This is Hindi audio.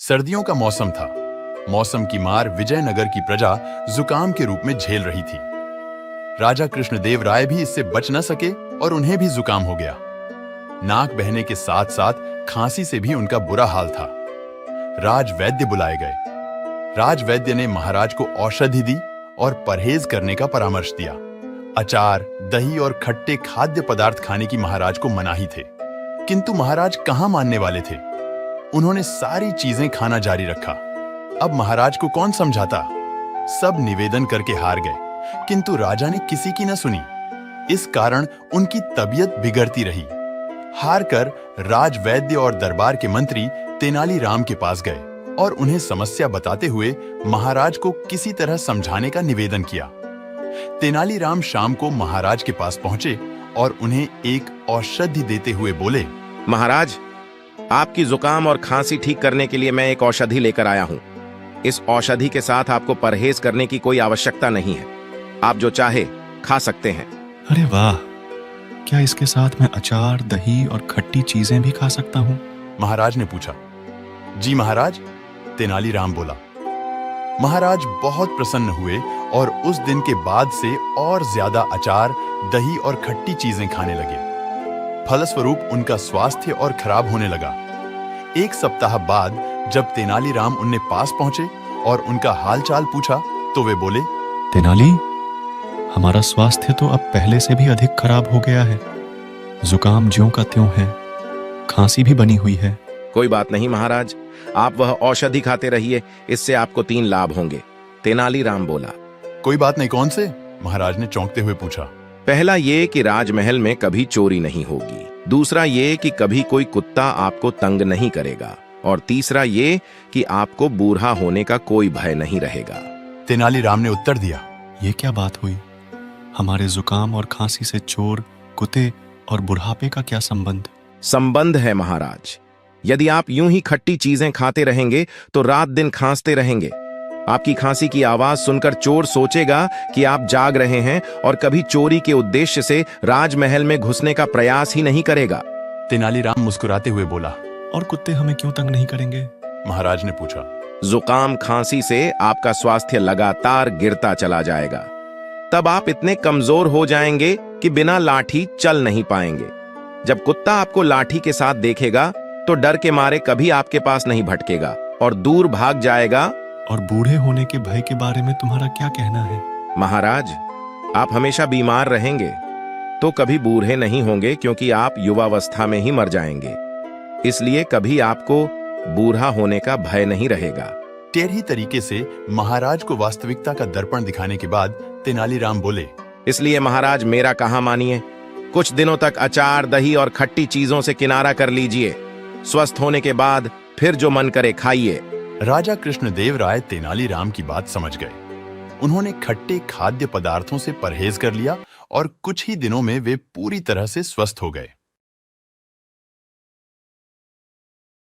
सर्दियों का मौसम था। मौसम की मार विजयनगर की प्रजा जुकाम के रूप में झेल रही थी। राजा कृष्णदेव राय भी इससे बच न सके और उन्हें भी जुकाम हो गया। नाक बहने के साथ साथ खांसी से भी उनका बुरा हाल था। राजवैद्य बुलाए गए। राजवैद्य ने महाराज को औषधि दी और परहेज करने का परामर्श दिया। अचार, दही और खट्टे खाद्य पदार्थ खाने की महाराज को मनाही थे, किंतु महाराज कहां मानने वाले थे। उन्होंने सारी चीजें खाना जारी रखा। अब महाराज को कौन समझाता। सब निवेदन करके हार गए, किंतु राजा ने किसी की न सुनी। इस कारण उनकी तबीयत बिगड़ती रही। हार कर राजवैद्य और दरबार के मंत्री तेनालीराम के पास गए और उन्हें समस्या बताते हुए महाराज को किसी तरह समझाने का निवेदन किया। तेनालीराम शाम को महाराज के पास पहुंचे और उन्हें एक औषधि देते हुए बोले, महाराज, आपकी जुकाम और खांसी ठीक करने के लिए मैं एक औषधि लेकर आया हूं। इस औषधि के साथ आपको परहेज करने की कोई आवश्यकता नहीं है। आप जो चाहे खा सकते हैं। अरे वाह! क्या इसके साथ मैं अचार, दही और खट्टी चीजें भी खा सकता हूँ? महाराज ने पूछा। जी महाराज, तेनालीराम बोला। महाराज बहुत प्रसन्न हुए और उस दिन के बाद से और ज्यादा अचार, दही और खट्टी चीजें खाने लगे। फलस्वरूप उनका स्वास्थ्य और खराब होने लगा। एक सप्ताह बाद जब तेनालीराम उनके पास पहुंचे और उनका हालचाल पूछा तो वे बोले, तेनाली, हमारा स्वास्थ्य तो अब पहले से भी अधिक खराब हो गया है। जुकाम ज्यों का त्यों है, खांसी भी बनी हुई है। कोई बात नहीं महाराज, आप वह औषधि खाते रहिए, इससे आपको 3 लाभ होंगे। तेनालीराम बोला। कोई बात नहीं, कौन से? महाराज ने चौंकते हुए पूछा। पहला ये कि राजमहल में कभी चोरी नहीं होगी। दूसरा ये कि कभी कोई कुत्ता आपको तंग नहीं करेगा। और तीसरा ये कि आपको बूढ़ा होने का कोई भय नहीं रहेगा। तेनालीराम ने उत्तर दिया, ये क्या बात हुई? हमारे जुकाम और खांसी से चोर, कुत्ते और बुढ़ापे का क्या संबंध? संबंध है महाराज। यदि आप यूं ही खट्टी चीजें खाते रहेंगे तो रात दिन खांसते रहेंगे। आपकी खांसी की आवाज सुनकर चोर सोचेगा कि आप जाग रहे हैं और कभी चोरी के उद्देश्य से राजमहल में घुसने का प्रयास ही नहीं करेगा। तेनालीराम मुस्कुराते हुए बोला। और कुत्ते हमें क्यों तंग नहीं करेंगे? महाराज ने पूछा। जुकाम खांसी से आपका स्वास्थ्य लगातार गिरता चला जाएगा। तब आप इतने कमजोर हो जाएंगे कि बिना लाठी चल नहीं पाएंगे। जब कुत्ता आपको लाठी के साथ देखेगा तो डर के मारे कभी आपके पास नहीं भटकेगा और दूर भाग जाएगा। और बूढ़े होने के भय के बारे में तुम्हारा क्या कहना है? महाराज, आप हमेशा बीमार रहेंगे तो कभी बूढ़े नहीं होंगे, क्योंकि आप युवावस्था में ही मर जाएंगे। इसलिए कभी आपको बूढ़ा होने का भय नहीं रहेगा। टेढ़ी तरीके से महाराज को वास्तविकता का दर्पण दिखाने के बाद तेनालीराम बोले, इसलिए महाराज मेरा कहा मानिए। कुछ दिनों तक अचार, दही और खट्टी चीजों से किनारा कर लीजिए। स्वस्थ होने के बाद फिर जो मन करे खाइए। राजा कृष्णदेव राय तेनालीराम की बात समझ गए। उन्होंने खट्टे खाद्य पदार्थों से परहेज कर लिया और कुछ ही दिनों में वे पूरी तरह से स्वस्थ हो गए।